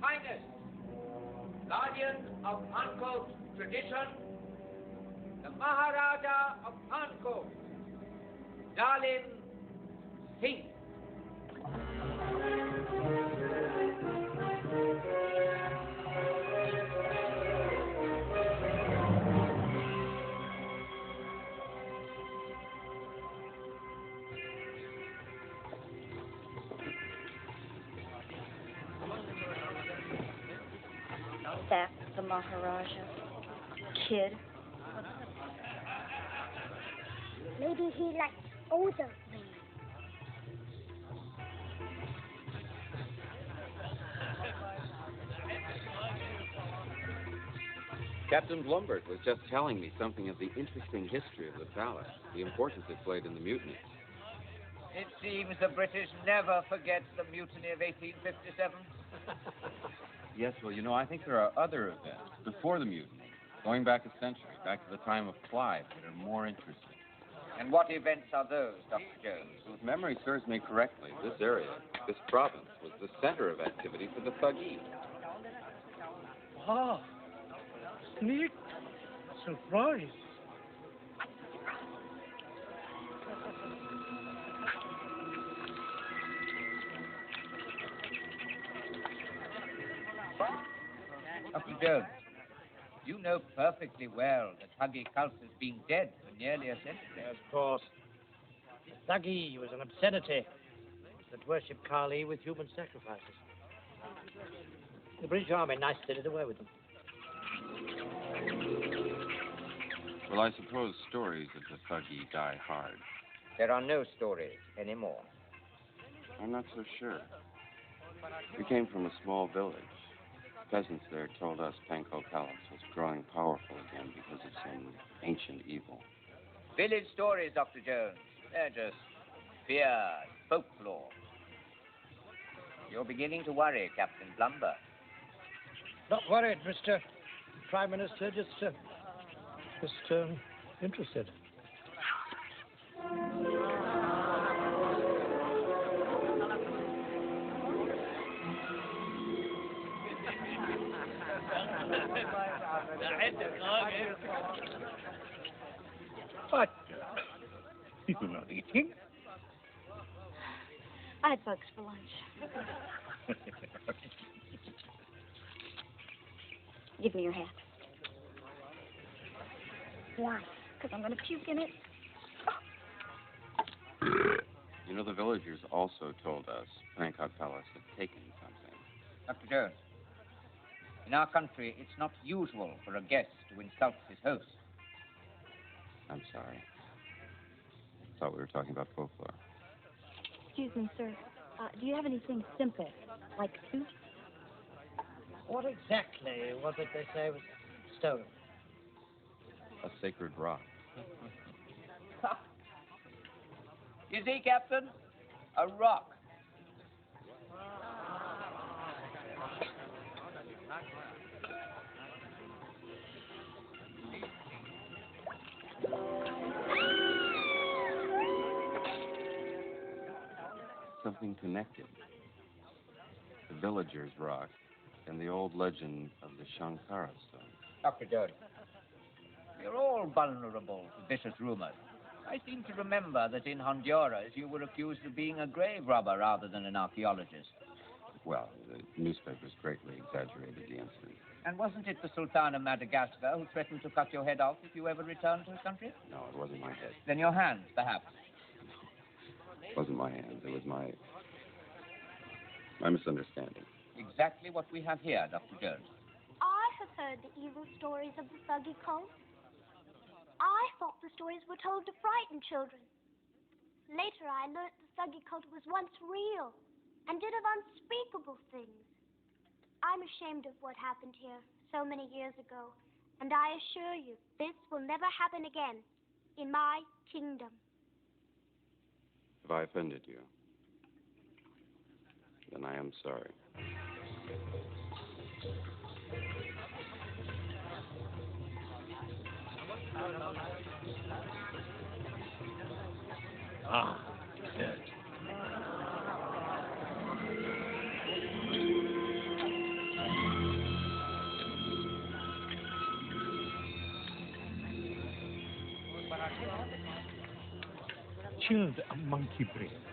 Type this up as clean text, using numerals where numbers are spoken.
finest, guardian of Panko's tradition, the Maharaja of Panko, Dalin Singh. That's the Maharaja. Kid. Maybe he likes older men. Captain Blumbert was just telling me something of the interesting history of the palace, the importance it played in the mutiny. It seems the British never forget the mutiny of 1857. Yes, well, you know, I think there are other events before the mutiny, going back a century, back to the time of Clive, that are more interesting. And what events are those, Dr. Jones? So if memory serves me correctly, this area, this province, was the center of activity for the Thuggee. Wow. Neat. Surprise. Dr. Jones, you know perfectly well that Thuggee cult has been dead for nearly a century. Of course. Thuggee was an obscenity that worshipped Kali with human sacrifices. The British Army nicely did away with them. Well, I suppose stories of the Thuggee die hard. There are no stories anymore. I'm not so sure. We came from a small village. Peasants there told us Panko Palace was growing powerful again because of some ancient evil. Village stories, Dr. Jones. They're just fear, folklore. You're beginning to worry, Captain Blumber. Not worried, Mr. Prime Minister, just interested. What? You're not eating? I had bugs for lunch. Give me your hat. Why? Because I'm going to puke in it. You know, the villagers also told us Panko Palace had taken something. Dr. Jones, in our country, it's not usual for a guest to insult his host. I'm sorry. Thought we were talking about folklore. Excuse me, sir. Do you have anything simple, like soup? What exactly was it they say was stolen? A sacred rock. You see, Captain? A rock. Something connected. The villager's rock and the old legend of the Shankara stone. Dr. Jones, you're all vulnerable to vicious rumors. I seem to remember that in Honduras you were accused of being a grave robber rather than an archaeologist. Well, the newspapers greatly exaggerated the incident. And wasn't it the Sultan of Madagascar who threatened to cut your head off if you ever returned to his country? No, it wasn't my head. Then your hands, perhaps. It wasn't my hands. It was my misunderstanding. Exactly what we have here, Dr. Jones. I have heard the evil stories of the Thuggee cult. I thought the stories were told to frighten children. Later, I learned the Thuggee cult was once real and did of unspeakable things. I'm ashamed of what happened here so many years ago, and I assure you, this will never happen again in my kingdom. If I offended you, then I am sorry. Ah, good. Chilled monkey brain.